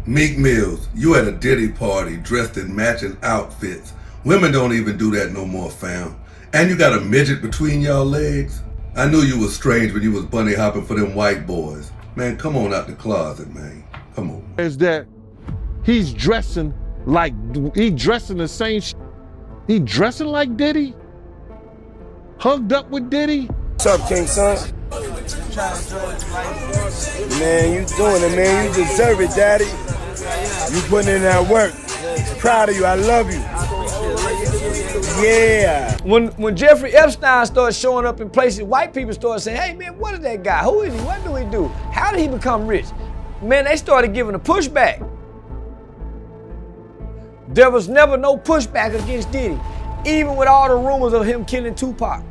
Meek Mills, you at a Diddy party dressed in matching outfits. Women don't even do that no more, fam. And you got a midget between y'all legs? I knew you was strange when you was bunny hopping for them white boys. Man, come on out the closet, man. Come on. Is that he's dressing like, he dressing the same he dressing like Diddy? Hugged up with Diddy? What's up, King Son? Man, you doing it, man. You deserve it, Daddy. You putting in that work. Proud of you. I love you. Yeah. When Jeffrey Epstein started showing up in places, white people started saying, hey man, what is that guy? Who is he? What do he do? How did he become rich? Man, they started giving a pushback. There was never no pushback against Diddy, even with all the rumors of him killing Tupac.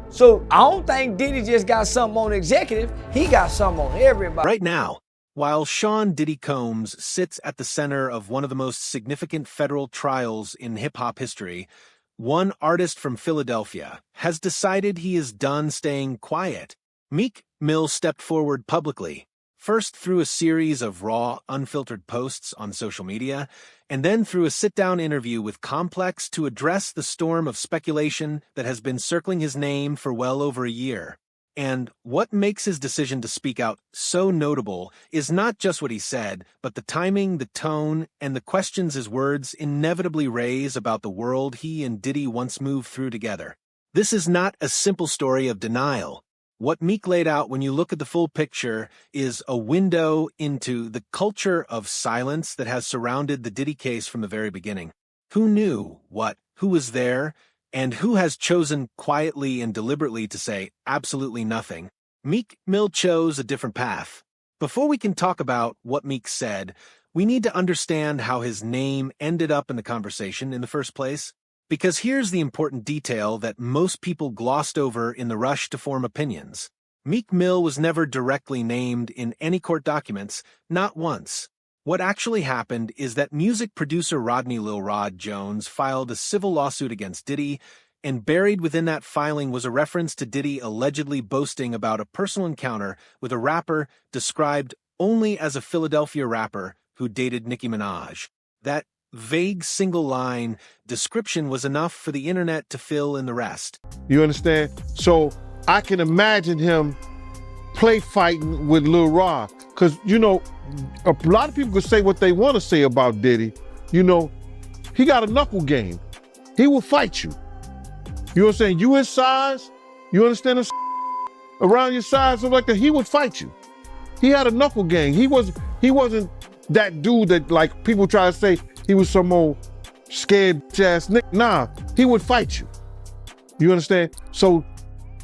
So I don't think Diddy just got something on the executive, he got something on everybody. Right now, while Sean Diddy Combs sits at the center of one of the most significant federal trials in hip-hop history, one artist from Philadelphia has decided he is done staying quiet. Meek Mill stepped forward publicly, first through a series of raw, unfiltered posts on social media, and then through a sit-down interview with Complex to address the storm of speculation that has been circling his name for well over a year. And what makes his decision to speak out so notable is not just what he said, but the timing, the tone, and the questions his words inevitably raise about the world he and Diddy once moved through together. This is not a simple story of denial. What Meek laid out when you look at the full picture is a window into the culture of silence that has surrounded the Diddy case from the very beginning. Who knew what? Who was there? And who has chosen quietly and deliberately to say absolutely nothing? Meek Mill chose a different path. Before we can talk about what Meek said, we need to understand how his name ended up in the conversation in the first place. Because here's the important detail that most people glossed over in the rush to form opinions. Meek Mill was never directly named in any court documents, not once. What actually happened is that music producer Rodney Lil Rod Jones filed a civil lawsuit against Diddy, and buried within that filing was a reference to Diddy allegedly boasting about a personal encounter with a rapper described only as a Philadelphia rapper who dated Nicki Minaj. That vague single-line description was enough for the internet to fill in the rest. You understand? So I can imagine him play fighting with Lil Rod. Because, you know, a lot of people could say what they want to say about Diddy. You know, he got a knuckle game. He will fight you. You know what I'm saying? You his size, you understand this? Around your size, something like that, he would fight you. He had a knuckle game. He wasn't that dude that like people try to say he was some old scared ass nigga. Nah, he would fight you. You understand? So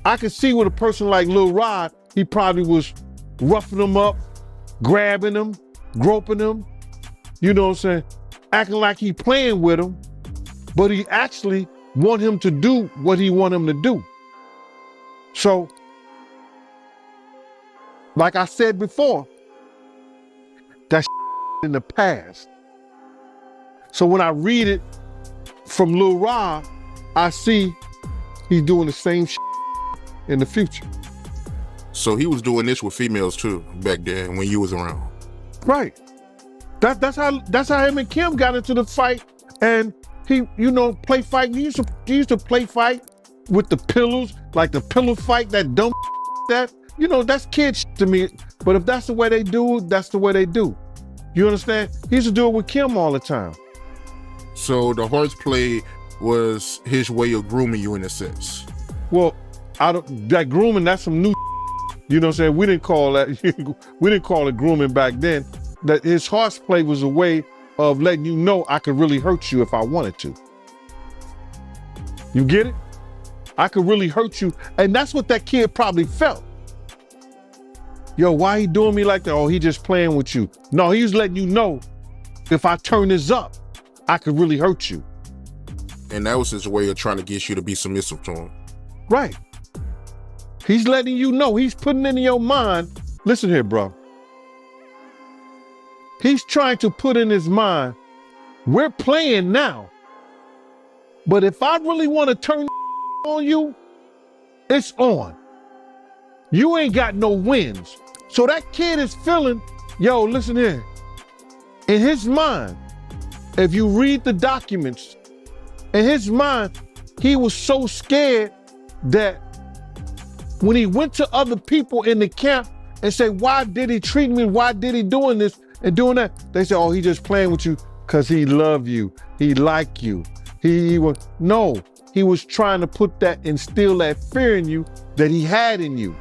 I could see with a person like Lil Rod, he probably was roughing him up, grabbing him, groping him, you know what I'm saying? Acting like he playing with him, but he actually want him to do what he want him to do. So, like I said before, that's in the past. So when I read it from Lil Rod, I see he's doing the same in the future. So he was doing this with females too back then when you was around. Right. That's how him and Kim got into the fight, and he, you know, play fight. He used to play fight with the pillows, like the pillow fight, that dumb that, you know, that's kid to me. But if that's the way they do, that's the way they do. You understand? He used to do it with Kim all the time. So the horseplay was his way of grooming you in a sense. Well, that grooming, that's some new. You know what I'm saying? We didn't call it grooming back then. That his horseplay was a way of letting you know I could really hurt you if I wanted to. You get it? I could really hurt you. And that's what that kid probably felt. Yo, why he doing me like that? Oh, he just playing with you. No, he was letting you know if I turn this up, I could really hurt you. And that was his way of trying to get you to be submissive to him. Right. He's letting you know, he's putting in your mind, listen here, bro. He's trying to put in his mind, we're playing now. But if I really want to turn on you, it's on. You ain't got no wins. So that kid is feeling, yo, listen here, In his mind, if you read the documents, in his mind, he was so scared that when he went to other people in the camp and said, why did he treat me? Why did he doing this and doing that? They said, oh, he just playing with you because he love you. He like you. He was, no, he was trying to instill that fear in you that he had in you.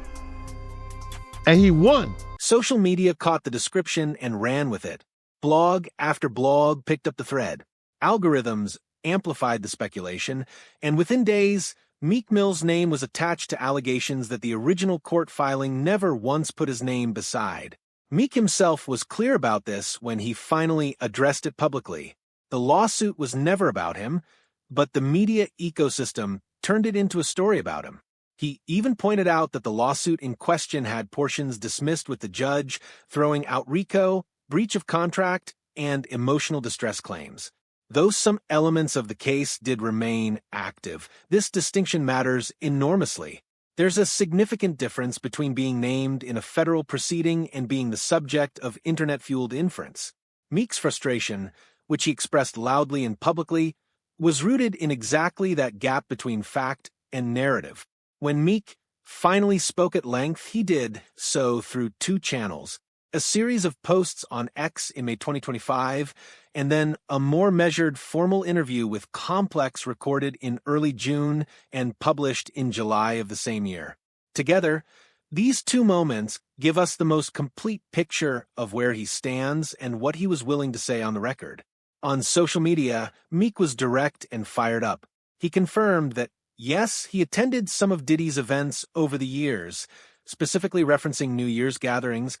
And he won. Social media caught the description and ran with it. Blog after blog picked up the thread. Algorithms amplified the speculation, and within days, Meek Mill's name was attached to allegations that the original court filing never once put his name beside. Meek himself was clear about this when he finally addressed it publicly. The lawsuit was never about him, but the media ecosystem turned it into a story about him. He even pointed out that the lawsuit in question had portions dismissed with the judge, throwing out RICO, breach of contract, and emotional distress claims. Though some elements of the case did remain active, this distinction matters enormously. There's a significant difference between being named in a federal proceeding and being the subject of internet-fueled inference. Meek's frustration, which he expressed loudly and publicly, was rooted in exactly that gap between fact and narrative. When Meek finally spoke at length, he did so through two channels: a series of posts on X in May 2025, and then a more measured formal interview with Complex recorded in early June and published in July of the same year. Together, these two moments give us the most complete picture of where he stands and what he was willing to say on the record. On social media, Meek was direct and fired up. He confirmed that, yes, he attended some of Diddy's events over the years, specifically referencing New Year's gatherings,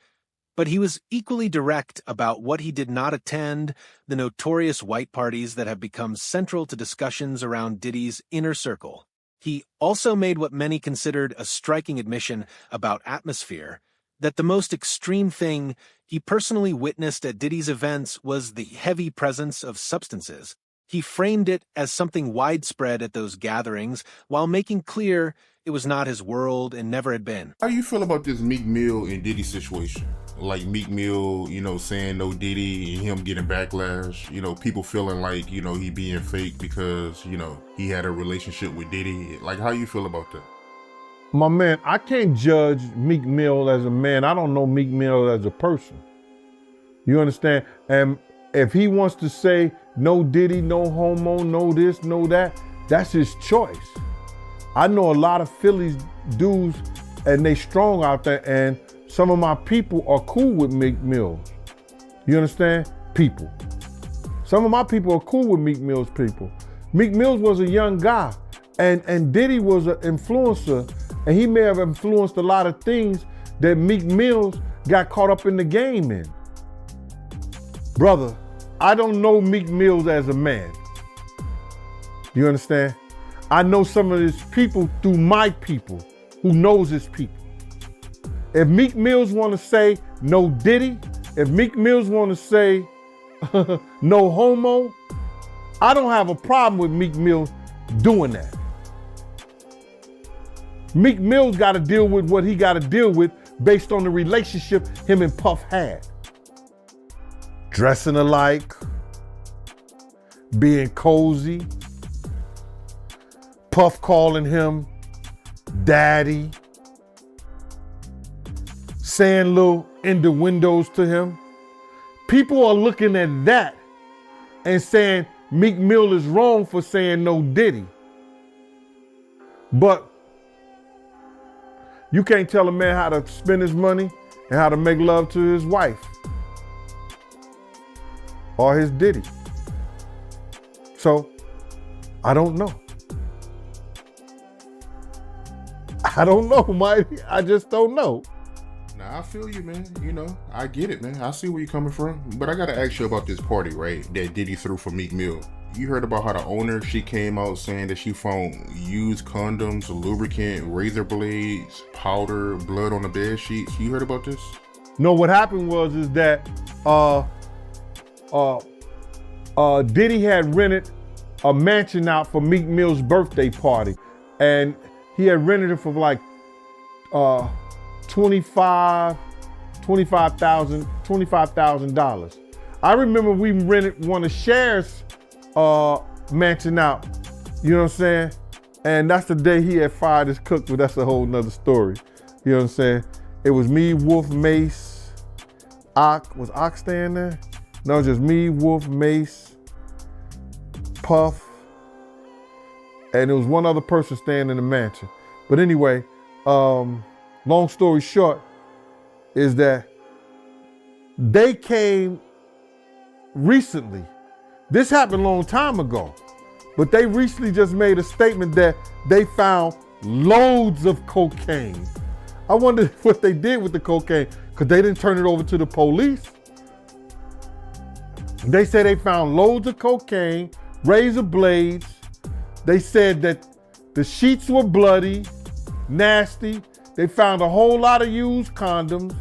but he was equally direct about what he did not attend, the notorious white parties that have become central to discussions around Diddy's inner circle. He also made what many considered a striking admission about atmosphere, that the most extreme thing he personally witnessed at Diddy's events was the heavy presence of substances. He framed it as something widespread at those gatherings, while making clear it was not his world and never had been. How do you feel about this Meek Mill and Diddy situation? Like Meek Mill, saying no Diddy and him getting backlash, people feeling like, he being fake because, he had a relationship with Diddy. Like, how you feel about that? My man, I can't judge Meek Mill as a man. I don't know Meek Mill as a person. You understand? And if he wants to say no Diddy, no homo, no this, no that, that's his choice. I know a lot of Philly dudes and they strong out there, and some of my people are cool with Meek Mill. You understand? People. Some of my people are cool with Meek Mill's people. Meek Mill was a young guy, and Diddy was an influencer, and he may have influenced a lot of things that Meek Mill got caught up in the game in. Brother, I don't know Meek Mill as a man. You understand? I know some of his people through my people who knows his people. If Meek Mills want to say no Diddy, if Meek Mills want to say no homo, I don't have a problem with Meek Mill doing that. Meek Mill's got to deal with what he got to deal with based on the relationship him and Puff had. Dressing alike, being cozy, Puff calling him daddy, saying little innuendos to him. People are looking at that and saying Meek Mill is wrong for saying no Diddy. But you can't tell a man how to spend his money and how to make love to his wife or his Diddy. So, I don't know. I don't know, Mike. I just don't know. Nah, I feel you, man. I get it, man. I see where you're coming from. But I gotta ask you about this party, right, that Diddy threw for Meek Mill. You heard about how the owner, she came out saying that she found used condoms, lubricant, razor blades, powder, blood on the bed sheets. You heard about this? No, what happened is that Diddy had rented a mansion out for Meek Mill's birthday party, and he had rented it for like $25,000. I remember we rented one of Cher's mansion out. You know what I'm saying? And that's the day he had fired his cook, but that's a whole nother story. You know what I'm saying? It was me, Wolf, Mace, Ock. Was Ock staying there? No, just me, Wolf, Mace, Puff, and there was one other person staying in the mansion. But anyway, long story short is that they came recently. This happened a long time ago, but they recently just made a statement that they found loads of cocaine. I wonder what they did with the cocaine, because they didn't turn it over to the police. They said they found loads of cocaine, razor blades. They said that the sheets were bloody, nasty. They found a whole lot of used condoms.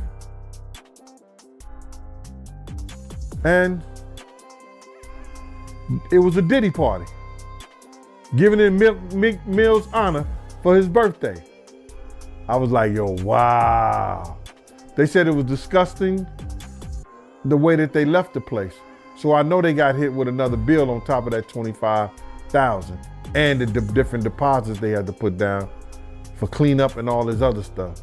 And it was a Diddy party, given in Meek Mill's honor for his birthday. I was like, yo, wow. They said it was disgusting the way that they left the place. So I know they got hit with another bill on top of that $25,000 and the different deposits they had to put down for cleanup and all this other stuff.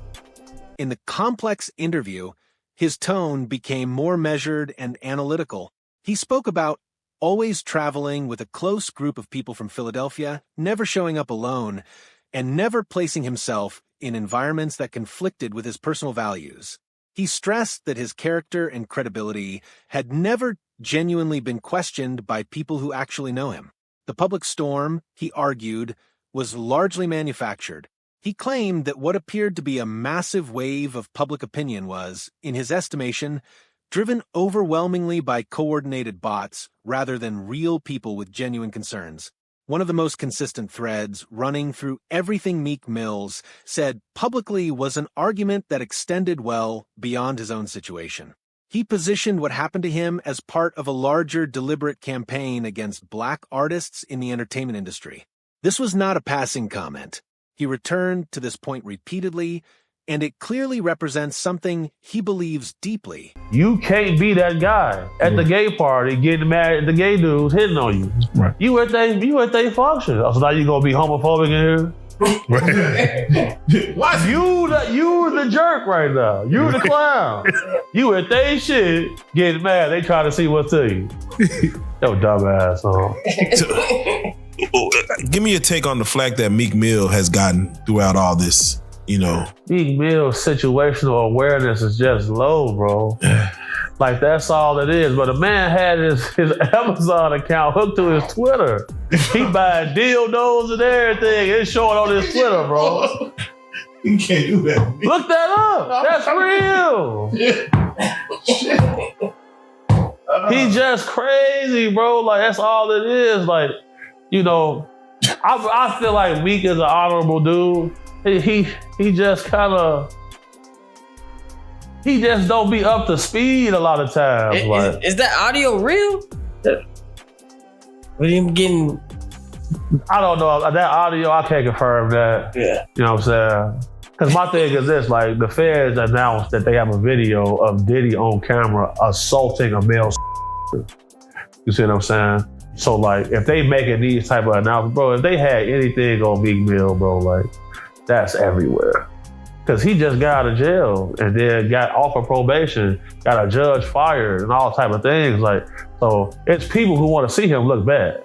In the complex interview, his tone became more measured and analytical. He spoke about always traveling with a close group of people from Philadelphia, never showing up alone, and never placing himself in environments that conflicted with his personal values. He stressed that his character and credibility had never genuinely been questioned by people who actually know him. The public storm, he argued, was largely manufactured. He claimed that what appeared to be a massive wave of public opinion was, in his estimation, driven overwhelmingly by coordinated bots rather than real people with genuine concerns. One of the most consistent threads running through everything Meek Mill's said publicly was an argument that extended well beyond his own situation. He positioned what happened to him as part of a larger, deliberate campaign against black artists in the entertainment industry. This was not a passing comment. He returned to this point repeatedly, and it clearly represents something he believes deeply. You can't be that guy at the gay party getting mad at the gay dudes hitting on you. Right. You at they function. So now you gonna be homophobic in here? Right. What? You the jerk right now. You the clown. You at they shit getting mad. They try to see what's to you. Yo, dumbass. Give me a take on the flack that Meek Mill has gotten throughout all this, you know. Meek Mill's situational awareness is just low, bro. Like, that's all it is. But the man had his Amazon account hooked to his Twitter. He buying dildos and everything. It's showing on his Twitter, bro. You can't do that. Look that up. That's real. He just crazy, bro. Like, that's all it is. Like, you know, I feel like Meek is an honorable dude. He just kind of, he just don't be up to speed a lot of times. Is that audio real? What are you getting? I don't know. That audio, I can't confirm that. Yeah. You know what I'm saying? Because my thing is this, like, the feds announced that they have a video of Diddy on camera assaulting a male. You see what I'm saying? So, like, if they making these type of announcements, bro, if they had anything on Meek Mill, bro, like, that's everywhere. Because he just got out of jail and then got off of probation, got a judge fired and all type of things. Like, so it's people who want to see him look bad.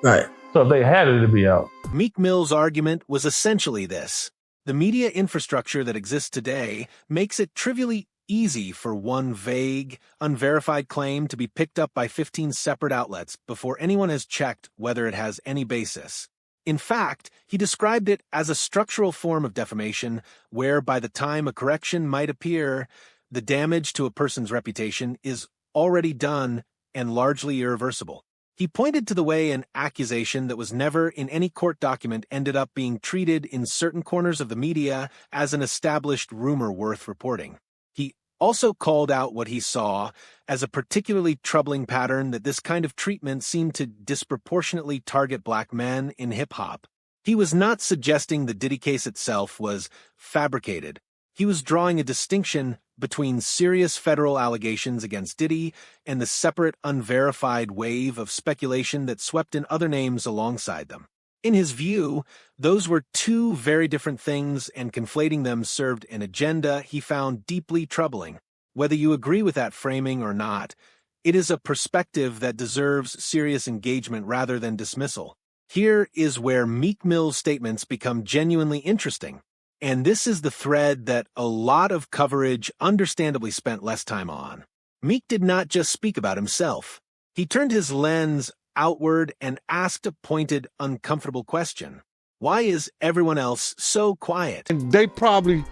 Right. So if they had it, it'd be out. Meek Mill's argument was essentially this. The media infrastructure that exists today makes it trivially easy for one vague, unverified claim to be picked up by 15 separate outlets before anyone has checked whether it has any basis. In fact, he described it as a structural form of defamation where by the time a correction might appear, the damage to a person's reputation is already done and largely irreversible. He pointed to the way an accusation that was never in any court document ended up being treated in certain corners of the media as an established rumor worth reporting. He also called out what he saw as a particularly troubling pattern that this kind of treatment seemed to disproportionately target black men in hip-hop. He was not suggesting the Diddy case itself was fabricated. He was drawing a distinction between serious federal allegations against Diddy and the separate, unverified wave of speculation that swept in other names alongside them. In his view, those were two very different things, and conflating them served an agenda he found deeply troubling. Whether you agree with that framing or not, it is a perspective that deserves serious engagement rather than dismissal. Here is where Meek Mill's statements become genuinely interesting. And this is the thread that a lot of coverage understandably spent less time on. Meek did not just speak about himself. He turned his lens outward and asked a pointed, uncomfortable question. Why is everyone else so quiet? And they probably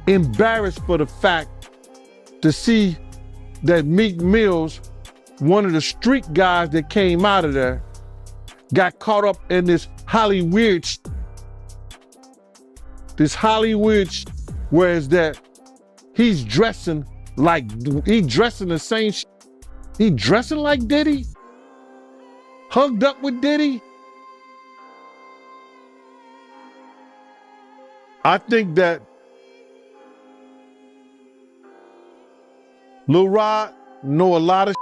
embarrassed for the fact to see that Meek Mill's, one of the street guys that came out of there, got caught up in this Hollywood, whereas that he's dressing like, he dressing the same he dressing like Diddy? Hugged up with Diddy? I think that Lil Rod know a lot of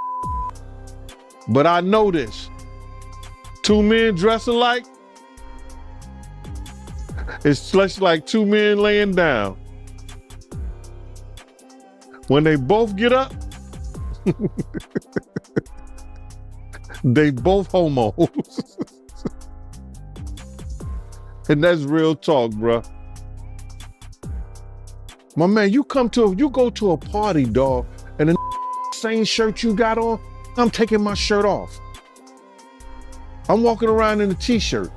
but I know this. Two men dress alike, it's just like two men laying down. When they both get up, they both homos. And that's real talk, bruh. My man, you go to a party, dog, and the same shirt you got on, I'm taking my shirt off. I'm walking around in a t-shirt.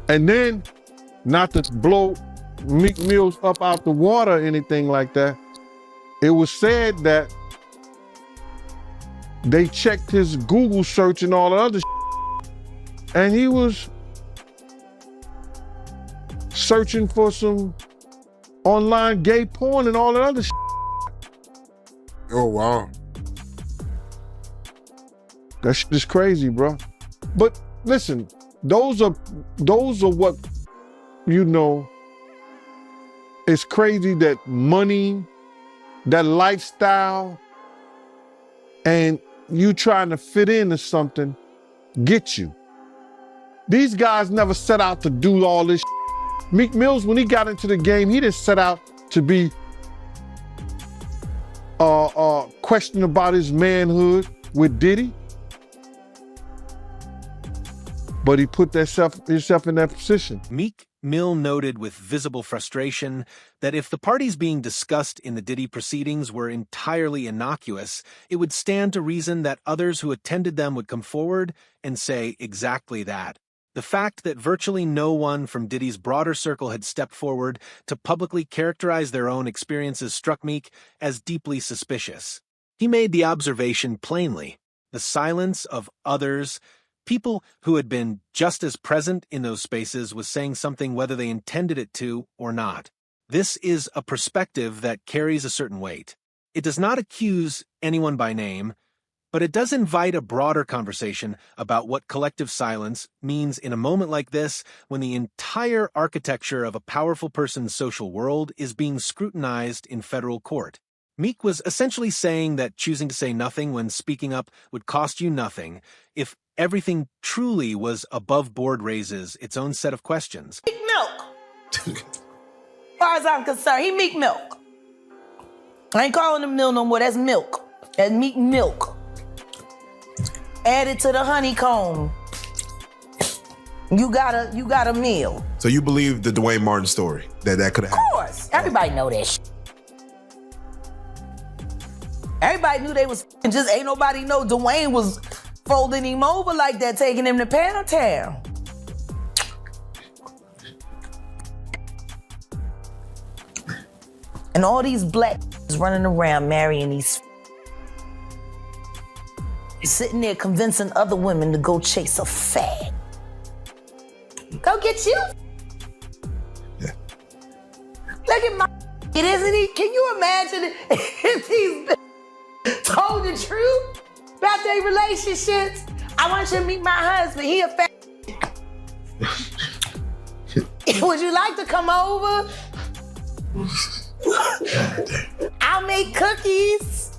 And then, not to blow Meek Mill's up out the water or anything like that, it was said that they checked his Google search and all the other and he was searching for some online gay porn and all that other Oh, wow. That shit is crazy, bro. But listen, those are what, you know, it's crazy that money, that lifestyle, and you trying to fit into something, get you. These guys never set out to do all this shit. Meek Mill's, when he got into the game, he didn't set out to be questioning about his manhood with Diddy. But he put himself in that position. Meek Mill noted with visible frustration that if the parties being discussed in the Diddy proceedings were entirely innocuous, it would stand to reason that others who attended them would come forward and say exactly that. The fact that virtually no one from Diddy's broader circle had stepped forward to publicly characterize their own experiences struck Meek as deeply suspicious. He made the observation plainly. The silence of others, people who had been just as present in those spaces, was saying something whether they intended it to or not. This is a perspective that carries a certain weight. It does not accuse anyone by name, but it does invite a broader conversation about what collective silence means in a moment like this, when the entire architecture of a powerful person's social world is being scrutinized in federal court. Meek was essentially saying that choosing to say nothing when speaking up would cost you nothing if everything truly was above board raises its own set of questions. Meek Milk. As far as I'm concerned, he Meek Milk. I ain't calling him Mill no more. That's milk. That's Meek Milk. Added to the honeycomb. You got a meal. So you believe the Dwayne Martin story, that could have happened? Of course. Everybody know that shit. Everybody knew they was just ain't nobody know Dwayne was folding him over like that, taking him to Pound Town. And all these black running around marrying these sitting there convincing other women to go chase a fag. Go get you. Yeah. Look at my it isn't he? Can you imagine if these told the truth about their relationships? I want you to meet my husband. He a fag. Would you like to come over? I'll make cookies.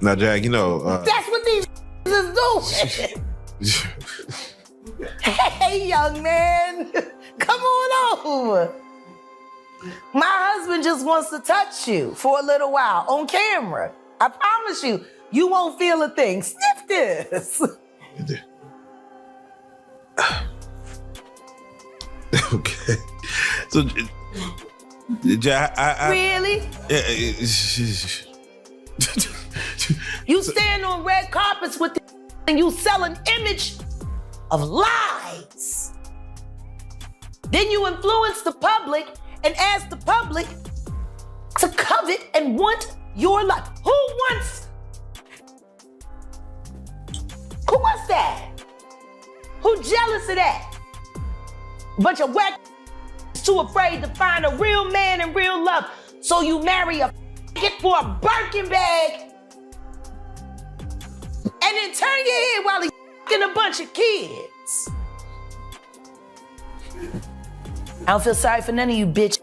Now, Jack, you know. That's what these is doing. Hey, young man, come on over. My husband just wants to touch you for a little while on camera. I promise you, you won't feel a thing. Sniff this. Okay. So, Jack, Really? You stand on red carpets with and you sell an image of lies. Then you influence the public and ask the public to covet and want your life. Who wants that? Who jealous of that? Bunch of whack too afraid to find a real man and real love. So you marry a for a Birkin bag and then turn your head while he's a bunch of kids. I don't feel sorry for none of you, bitch.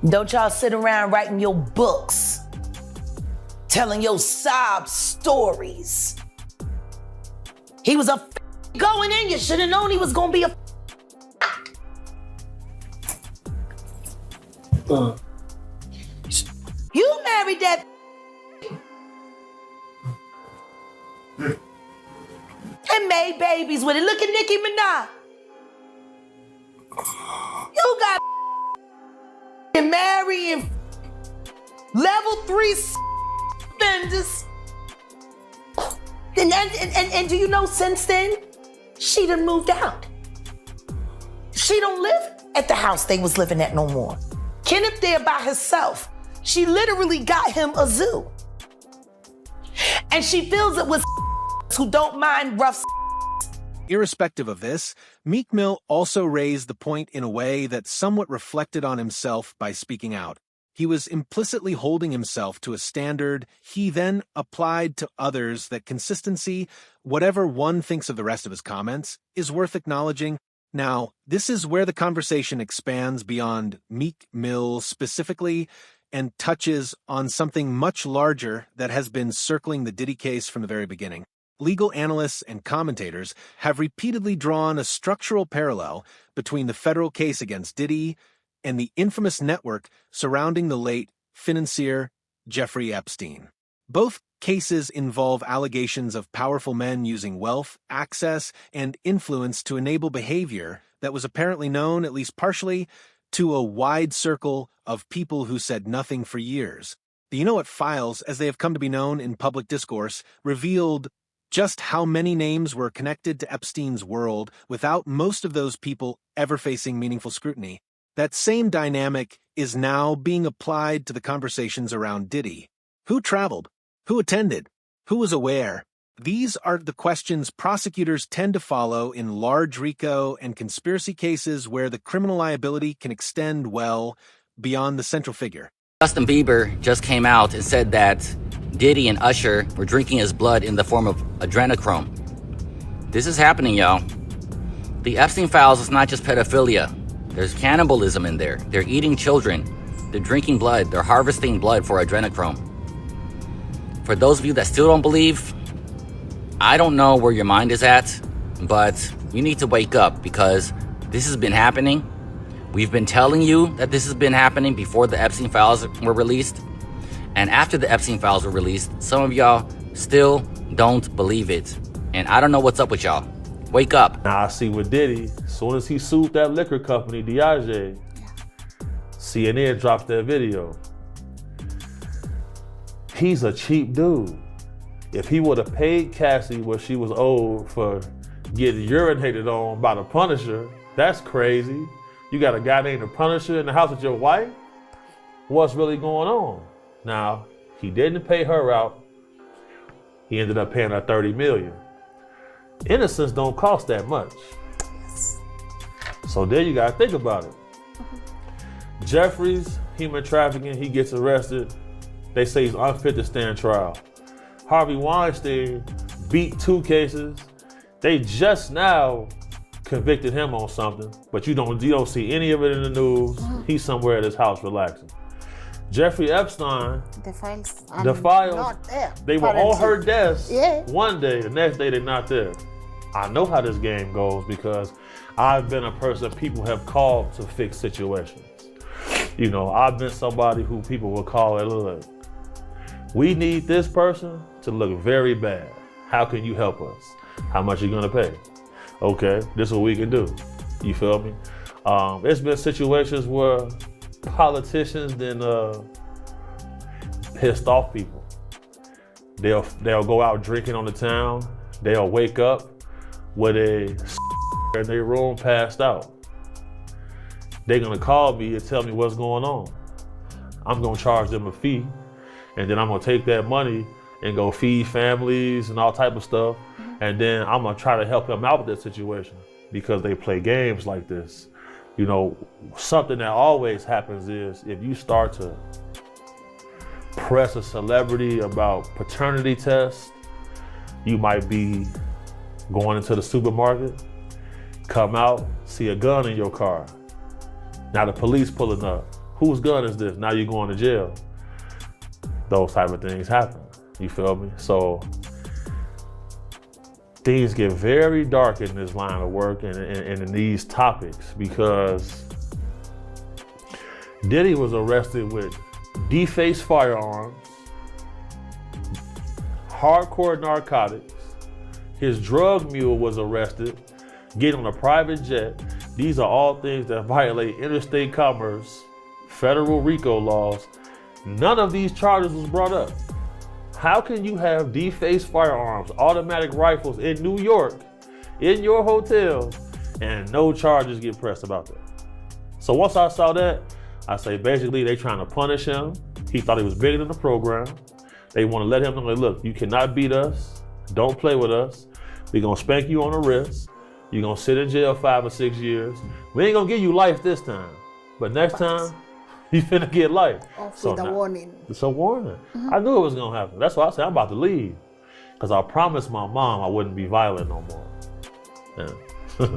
Don't y'all sit around writing your books, telling your sob stories. He was a going in, you should have known he was gonna be a You married that and made babies with it. Look at Nicki Minaj. You got marrying level 3 offenders. And do you know since then, she done moved out. She don't live at the house they was living at no more. Kenneth there by herself. She literally got him a zoo. And she fills it with who don't mind rough. Irrespective of this, Meek Mill also raised the point in a way that somewhat reflected on himself by speaking out. He was implicitly holding himself to a standard he then applied to others that consistency, whatever one thinks of the rest of his comments, is worth acknowledging. Now, this is where the conversation expands beyond Meek Mill specifically and touches on something much larger that has been circling the Diddy case from the very beginning. Legal analysts and commentators have repeatedly drawn a structural parallel between the federal case against Diddy and the infamous network surrounding the late financier Jeffrey Epstein. Both cases involve allegations of powerful men using wealth, access, and influence to enable behavior that was apparently known, at least partially, to a wide circle of people who said nothing for years. The You Know What files, as they have come to be known in public discourse, revealed just how many names were connected to Epstein's world without most of those people ever facing meaningful scrutiny. That same dynamic is now being applied to the conversations around Diddy. Who traveled? Who attended? Who was aware? These are the questions prosecutors tend to follow in large RICO and conspiracy cases where the criminal liability can extend well beyond the central figure. Justin Bieber just came out and said that Diddy and Usher were drinking his blood in the form of adrenochrome. This is happening, y'all. The Epstein files is not just pedophilia. There's cannibalism in there. They're eating children. They're drinking blood. They're harvesting blood for adrenochrome. For those of you that still don't believe, I don't know where your mind is at, but you need to wake up because this has been happening. We've been telling you that this has been happening before the Epstein files were released. And after the Epstein files were released, some of y'all still don't believe it. And I don't know what's up with y'all. Wake up. Now I see with Diddy, as soon as he sued that liquor company, Diageo, CNN dropped that video. He's a cheap dude. If he would have paid Cassie what she was owed for getting urinated on by the Punisher, that's crazy. You got a guy named the Punisher in the house with your wife? What's really going on? Now, he didn't pay her out. He ended up paying her $30 million. Innocence don't cost that much. So there you gotta think about it. Jeffrey's human trafficking, he gets arrested. They say he's unfit to stand trial. Harvey Weinstein beat 2 cases. They just now convicted him on something, but you don't see any of it in the news. He's somewhere at his house relaxing. Jeffrey Epstein, The files. the files, Not there. they were on her desk Yeah. one day, the next day they're not there. I know how this game goes because I've been a person people have called to fix situations. You know, I've been somebody who people will call and look, we need this person to look very bad. How can you help us? How much are you gonna pay? Okay, this is what we can do. You feel me? There's been situations where politicians then pissed off people. They'll go out drinking on the town. They'll wake up with a in their room passed out. They're gonna call me and tell me what's going on. I'm gonna charge them a fee, and then I'm gonna take that money and go feed families and all type of stuff. And then I'm gonna try to help them out with that situation because they play games like this. You know, something that always happens is if you start to press a celebrity about paternity tests, you might be going into the supermarket, come out, see a gun in your car. Now the police pulling up. Whose gun is this? Now you're going to jail. Those type of things happen. You feel me? So things get very dark in this line of work and in these topics because Diddy was arrested with defaced firearms, hardcore narcotics. His drug mule was arrested, getting on a private jet. These are all things that violate interstate commerce, federal RICO laws. None of these charges was brought up. How can you have defaced firearms, automatic rifles in New York, in your hotel, and no charges get pressed about that? So once I saw that, I say basically they trying to punish him. He thought he was bigger than the program. They want to let him know, look, you cannot beat us. Don't play with us. We're going to spank you on the wrist. You're going to sit in jail 5 or 6 years. We ain't going to give you life this time. But next time, you finna get life. With a warning. It's a warning. I knew it was gonna happen. That's why I said I'm about to leave. Because I promised my mom I wouldn't be violent no more. Yeah.